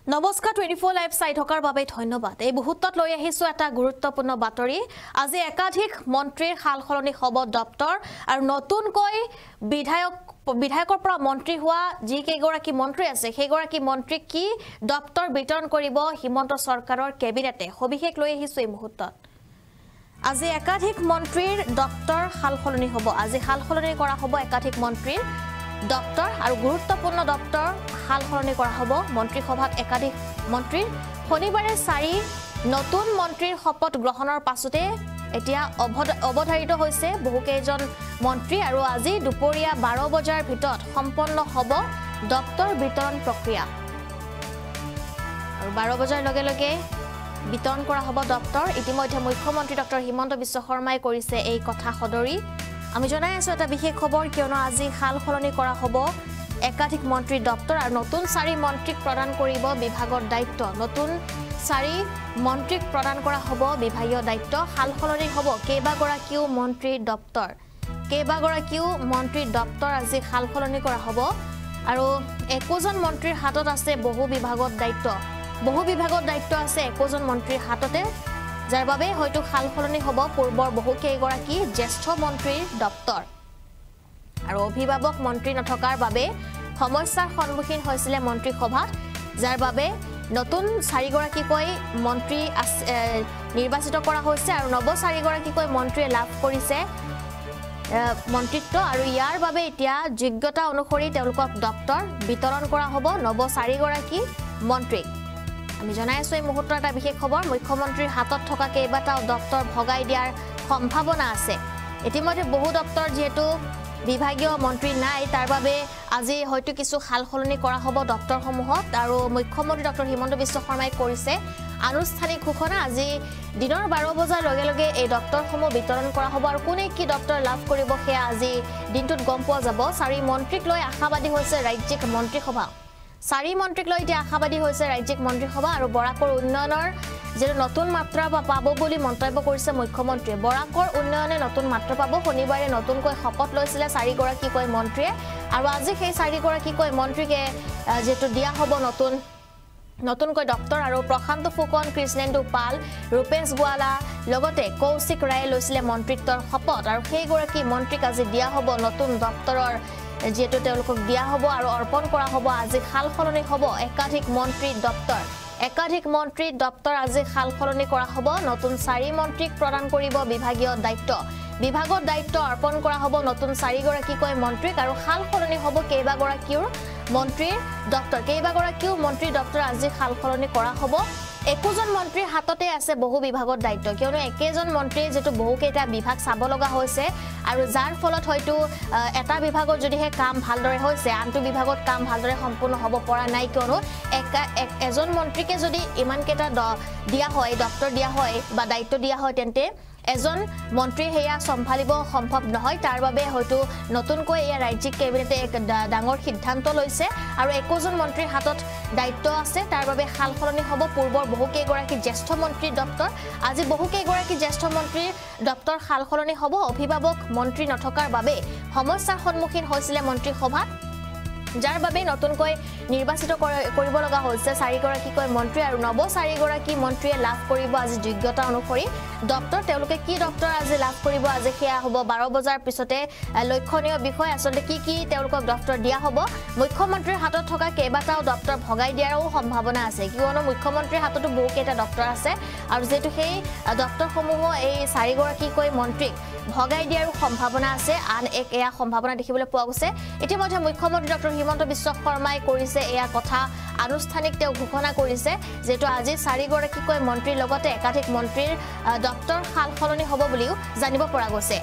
নমস্কাৰ 24 লাইভ চাই থকাৰ বাবে ধন্যবাদ। এই মুহূৰ্তত লৈ আহিছো এটা গুৰুত্বপূৰ্ণ বাতৰি। আজি একাধিক মন্ত্ৰীৰ সালসলনি হ'ব দপ্তৰ আৰু নতুনকৈ বিধায়কৰ পৰা মন্ত্ৰী হোৱা যি কেইগৰাকী মন্ত্ৰী আছে সেইগৰাকী মন্ত্ৰীক কি দপ্তৰ বিতৰণ কৰিব হিমন্ত চৰকাৰৰ কেবিনেটে সবিশেষ লৈ আহিছো এই মুহূৰ্তত। আজি একাধিক মন্ত্ৰীৰ দপ্তৰ সালসলনি হ'ব। আজি সালসলনি কৰা হ'ব একাধিক মন্ত্ৰীৰ দপ্তৰ আৰু গুৰুত্বপূৰ্ণ দপ্তৰ সালসলনি কৰা হ'ব মন্ত্ৰীসভাত একাধিক মন্ত্ৰীৰ। শনিবাৰে 4 নতুন মন্ত্ৰীৰ শপত গ্ৰহণৰ পাছতে এতিয়া অৱধাৰিত হৈছে বহুকেইজন মন্ত্ৰী আৰু আজি দুপৰীয়া 12 বজাৰ ভিতৰত সম্পন্ন হ'ব দপ্তৰ বিতৰণ প্ৰক্ৰিয়া আৰু 12 বজাৰ লগে লগে বিতৰণ কৰা হ'ব দপ্তৰ। ইতিমধ্যে মুখ্যমন্ত্ৰী ডক্টৰ হিমন্ত বিশ্ব শৰ্মাই কৰিছে এই কথা সদৰি। আমি জনাই আছো এটা বিশেষ খবৰ কিয়নো আজি সালসলনি কৰা হ'ব একাধিক মন্ত্ৰীৰ দপ্তৰ আৰু নতুন 4 মন্ত্ৰীক প্ৰদান কৰিব বিভাগৰ দায়িত্ব। নতুন 4 মন্ত্ৰীক প্ৰদান কৰা হ'ব বিভাগীয় দায়িত্ব। সালসলনি হ'ব কেইবাগৰাকীও মন্ত্ৰীৰ দপ্তৰ আজি সালসলনি কৰা হ'ব আৰু 21জন মন্ত্ৰীৰ হাতত আছে বহু বিভাগত দায়িত্ব আছে 21জন মন্ত্ৰীৰ হাততে, যাৰ বাবে হয়তো সালসলনি হ'ব পূৰ্বৰ বহু কেইগৰাকী জ্যেষ্ঠ মন্ত্ৰীৰ দপ্তৰ আৰু অভিভাৱক মন্ত্ৰী নথকাৰ বাবে সমস্যাৰ সন্মুখীন হৈছিলে মন্ত্ৰীসভাত, যাৰ বাবে নতুন 4 গৰাকীকৈ মন্ত্ৰী নিৰ্বাচিত কৰা হৈছে আৰু নৱ 4 গৰাকীকৈ মন্ত্ৰীয়ে লাভ কৰিছে মন্ত্ৰিত্ব আৰু ইয়াৰ বাবে এতিয়া যোগ্যতা অনুসৰি তেওঁলোকক দপ্তৰ বিতৰণ কৰা হ'ব নৱ 4 গৰাকী মন্ত্ৰীক। আমি জনাই আছো এই মুহূৰ্তৰ এটা বিশেষ খবৰ মুখ্যমন্ত্ৰীৰ হাতত থকা কেইবাটাও দপ্তৰ ভগাই দিয়াৰ সম্ভাৱনা আছে। ইতিমধ্যে বহু দপ্তৰ যেহেতু বিভাগীয় মন্ত্ৰী নাই তাৰ বাবে আজি হয়তো কিছু সালসলনি কৰা হ'ব দপ্তৰসমূহত আৰু মুখ্যমন্ত্ৰী ডক্টৰ হিমন্ত বিশ্ব শৰ্মাই কৰিছে আনুষ্ঠানিক ঘোষণা। আজি দিনৰ 12 বজাৰ লগে লগে এই দপ্তৰসমূহ বিতৰণ কৰা হ'ব আৰু কোনে কি দপ্তৰ লাভ কৰিব সেয়া আজি দিনটোত গম পোৱা যাব। 4 মন্ত্ৰীক লৈ আশাবাদী হৈছে ৰাজ্যিক মন্ত্ৰীসভা। 4 মন্ত্ৰীক লৈ এতিয়া আশাবাদী হৈছে ৰাজ্যিক মন্ত্ৰীসভা আৰু বৰাকৰ উন্নয়নৰ যেটো নতুন মাত্ৰা পাব বুলি মন্তব্য কৰিছে মুখ্যমন্ত্ৰীয়ে। বৰাকৰ উন্নয়নে নতুন মাত্ৰা পাব। শনিবাৰে নতুনকৈ শপত লৈছিলে 4 গৰাকীকৈ মন্ত্ৰীয়ে আৰু আজি সেই 4 গৰাকীকৈ মন্ত্ৰীকে যেটো দিয়া হ'ব নতুনকৈ দপ্তৰ আৰু প্ৰশান্ত ফুকন, কৃষ্ণেন্দু পাল, ৰূপেশ গোৱালা লগতে কৌশিক ৰায়ে লৈছিলে মন্ত্ৰিত্বৰ শপত আৰু সেই গৰাকী মন্ত্ৰীক আজি দিয়া হ'ব নতুন দপ্তৰৰ যেটো তেওঁলোকক দিয়া হ'ব আৰু অৰ্পণ কৰা হ'ব। আজি সালসলনি হ'ব একাধিক মন্ত্ৰীৰ দপ্তৰ আজি সালসলনি কৰা হ'ব। নতুন 4 মন্ত্ৰীক প্ৰদান কৰিব বিভাগীয় দায়িত্ব। বিভাগৰ দায়িত্ব অৰ্পণ কৰা হ'ব নতুন 4 গৰাকীকৈ মন্ত্ৰীক আৰু সালসলনি হ'ব কেইবাগৰাকীও মন্ত্ৰীৰ দপ্তৰ আজি সালসলনি কৰা হ'ব। 21জন মন্ত্ৰীৰ হাততে আছে বহু বিভাগৰ দায়িত্ব কিয়নো একেজন মন্ত্ৰী যেটো বহুকেইটা বিভাগ চাব লগা হৈছে আৰু যাৰ ফলত হয়তো এটা বিভাগৰ যদিহে কাম ভালদৰে হৈছে আনটো বিভাগত কাম ভালদৰে সম্পূৰ্ণ হ'ব পৰা নাই কিয়নো এজন মন্ত্ৰীকে যদি ইমানকেইটা দিয়া হয় দপ্তৰ দিয়া হয় বা দায়িত্ব দিয়া হয় তেন্তে এজন মন্ত্ৰী হেয়া সম্ভালিব সম্ভৱ নহয়। তাৰ বাবে হয়তো নতুনকৈ এই ৰাজ্যিক কেবিনেটে এক ডাঙৰ সিদ্ধান্ত লৈছে আৰু 21জন মন্ত্ৰীৰ হাতত দায়িত্ব আছে। তাৰ বাবে সালসলনি হ'ব পূৰ্বৰ বহু কেইগৰাকী জ্যেষ্ঠ মন্ত্ৰীৰ দপ্তৰ। আজি বহু কেইগৰাকী জ্যেষ্ঠ মন্ত্ৰীৰ দপ্তৰ সালসলনি হ'ব। অভিভাৱক মন্ত্ৰী নথকাৰ বাবে সমস্যাৰ সন্মুখীন হৈছিলে মন্ত্ৰীসভাত, যাৰ বাবে নতুনকৈ নিৰ্বাচিত কৰিব লগা হৈছে 4 গৰাকীকৈ মন্ত্ৰী আৰু নৱ 4 গৰাকী মন্ত্ৰীয়ে লাভ কৰিব আজি যোগ্যতা অনুসৰি দপ্তৰ। তেওঁলোকে কি দপ্তৰ আজি লাভ কৰিব আজি সেয়া হ'ব 12 বজাৰ পিছতে লক্ষণীয় বিষয়। আচলতে কি তেওঁলোকক দপ্তৰ দিয়া হ'ব। মুখ্যমন্ত্ৰীৰ হাতত থকা কেইবাটাও দপ্তৰ ভগাই দিয়াৰো সম্ভাৱনা আছে কিয়নো মুখ্যমন্ত্ৰীৰ হাততো বহুকেইটা দপ্তৰ আছে আৰু যেহেতু সেই দপ্তৰসমূহ এই 4 গৰাকীকৈ মন্ত্ৰীক ভগাই দিয়াৰো সম্ভাৱনা আছে। আন এক এয়া সম্ভাৱনা দেখিবলৈ পোৱা গৈছে। ইতিমধ্যে মুখ্যমন্ত্ৰী ডক্টৰ হিমন্ত বিশ্ব শৰ্মাই কৰিছে এয়া কথা আনুষ্ঠানিক তেওঁ ঘোষণা কৰিছে যেটো আজি 4 গৰাকীকৈ মন্ত্ৰীৰ লগতে একাধিক মন্ত্ৰীৰ দপ্তৰ সালসলনি হ'ব বুলিও জানিব পৰা গৈছে।